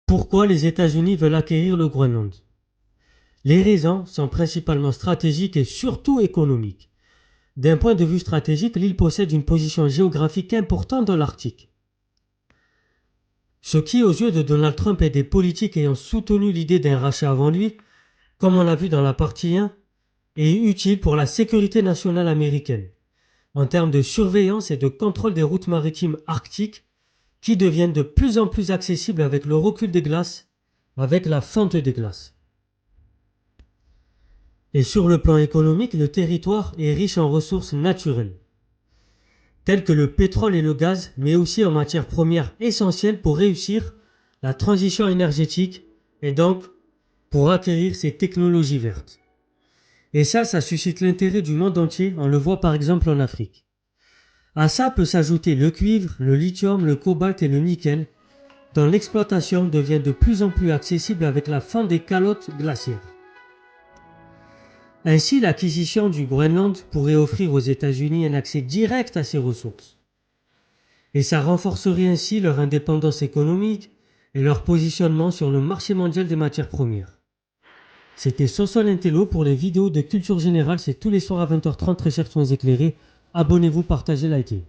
Pourquoi les États-Unis veulent acquérir le Groenland? Les raisons sont principalement stratégiques et surtout économiques. D'un point de vue stratégique, l'île possède une position géographique importante dans l'Arctique. Ce qui, aux yeux de Donald Trump et des politiques ayant soutenu l'idée d'un rachat avant lui, comme on l'a vu dans la partie 1, est utile pour la sécurité nationale américaine, en termes de surveillance et de contrôle des routes maritimes arctiques qui deviennent de plus en plus accessibles avec le recul des glaces, avec la fonte des glaces. Et sur le plan économique, le territoire est riche en ressources naturelles, telles que le pétrole et le gaz, mais aussi en matières premières essentielles pour réussir la transition énergétique et donc pour acquérir ces technologies vertes. Et ça suscite l'intérêt du monde entier, on le voit par exemple en Afrique. À ça peut s'ajouter le cuivre, le lithium, le cobalt et le nickel, dont l'exploitation devient de plus en plus accessible avec la fin des calottes glaciaires. Ainsi, l'acquisition du Groenland pourrait offrir aux États-Unis un accès direct à ces ressources. Et ça renforcerait ainsi leur indépendance économique et leur positionnement sur le marché mondial des matières premières. C'était Sosol Intello pour les vidéos de culture générale, c'est tous les soirs à 20h30, recherche soins éclairés. Abonnez-vous, partagez, likez.